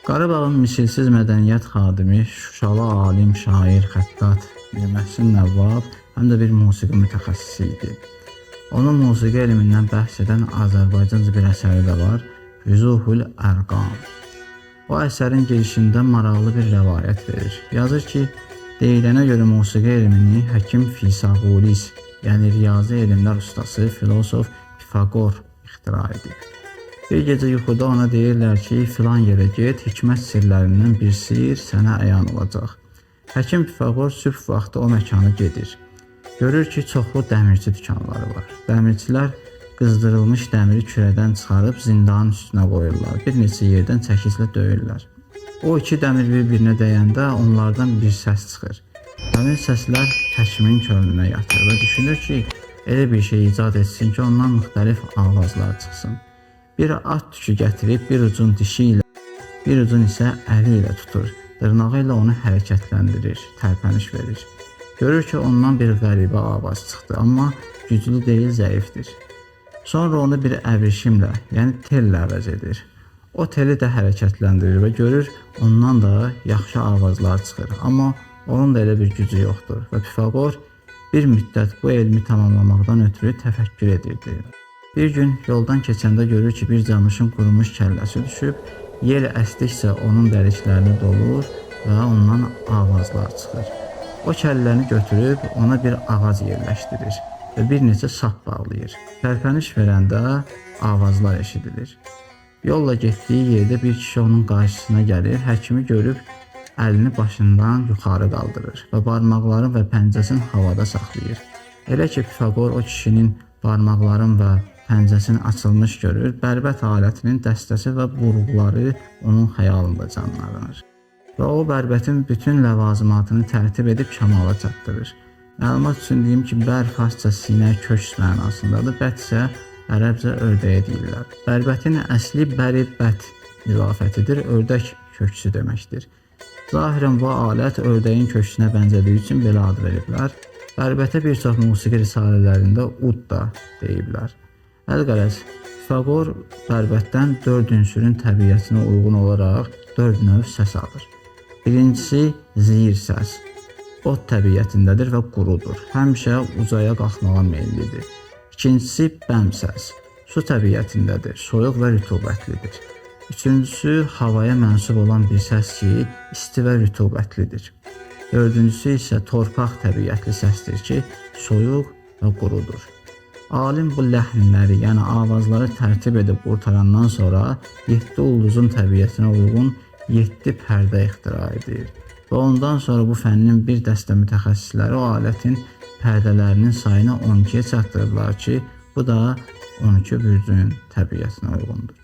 Qarabağın misilsiz mədəniyyət xadimi, Şuşalı alim, şair, xəttat Mir Məhsin Nəvvab həm də bir musiqi mütəxəssisi idi. Onun musiqi elmindən bəhs edən Azərbaycanca bir əsəri də var, Füzuhul Ərqam. O əsərin girişində maraqlı bir rəvayət verir. Yazır ki, deyilənə görə musiqi elmini həkim Fisaqulis, yəni riyazi elmlər ustası, filosof Pifaqor ixtira edib. Bir gecə yuxuda ona deyirlər ki, filan yerə get, hikmət sirlərindən bir sir sənə əyan olacaq. Həkim Pifaqor sübh vaxtı o məkana gedir. Görür ki, çoxlu dəmirçi dükanları var. Dəmirçilər qızdırılmış dəmiri kürədən çıxarıb zindanın üstünə qoyurlar. Bir neçə yerdən çəkiclə döyürlər. O iki dəmir bir-birinə dəyəndə onlardan bir səs çıxır. Həmin səslər həkimin könlünə yatır və düşünür ki, elə bir şey icad etsin ki, ondan müxtəlif avazlar çıxsın. Bir at tükü gətirib bir ucun dişi ilə, bir ucun isə əli ilə tutur. Dırnağı ilə onu hərəkətləndirir, tərpəniş verir. Görür ki, ondan bir qəribə avaz çıxdı, amma güclü deyil, zəifdir. Sonra onu bir əbrişimlə, yəni tellə əvəz edir. O teli də hərəkətləndirir və görür, ondan da yaxşı avazlar çıxır. Amma onun da elə bir gücü yoxdur və Pifaqor bir müddət bu elmi tamamlamaqdan ötürü təfəkkür edirdi. Bir gün yoldan keçəndə görür ki, bir camışın qurumuş kəlləsi düşüb, yel əsdikcə onun dəliklərini dolur və ondan avazlar çıxır. O kəlləni götürüb ona bir ağac yerləşdirir və bir neçə sap bağlayır. Tərpəniş verəndə avazlar eşidilir. Yolla getdiyi yerdə bir kişi onun qarşısına gəlir, həkimi görüb əlini başından yuxarı qaldırır və barmaqları və pəncəsini havada saxlayır. Elə ki, Pifaqor o kişinin barmaqların və pəncəsini açılmış görür, bərbət alətinin dəstəsi və burğuları onun xəyalında canlanır. Və o bərbətin bütün ləvazimatını tərtib edib kamala çatdırır. Məlumat üçün deyim ki, bər farsça sinə, köks mənasındadır, bət isə ərəbcə ördəyə deyirlər. Bərbətin əsli bəri bət izafətidir, ördək köksü deməkdir. Zahirən bu alət ördəyin köksünə bənzədiyi üçün belə ad veriblər. Bərbətə bir çox musiqi risalələrində ud da deyiblər. Əlqərəz, Pifaqor bərbətdən 4 ünsürün təbiətinə uyğun olaraq 4 növ səs alır. Birincisi zir səs. Ot təbiətindədir və qurudur. Həmişə ucaya qalxmağa meyillidir. İkincisi bəm səs. Su təbiətindədir, soyuq və rütubətlidir. Üçüncüsü havaya mənsub olan bir səs ki, isti və rütubətlidir. Dördüncüsü isə torpaq təbiətli səsdir ki, soyuq və qurudur. Alim bu ləhnləri, yəni avazları tərtib edib qurtarandan sonra 7 ulduzun təbiətinə uyğun 7 pərdə ixtira edir. Və ondan sonra bu fənnin bir dəstə mütəxəssisləri o alətin pərdələrinin sayını 12-yə çatdırırlar ki, bu da 12 bürcün təbiətinə uyğundur.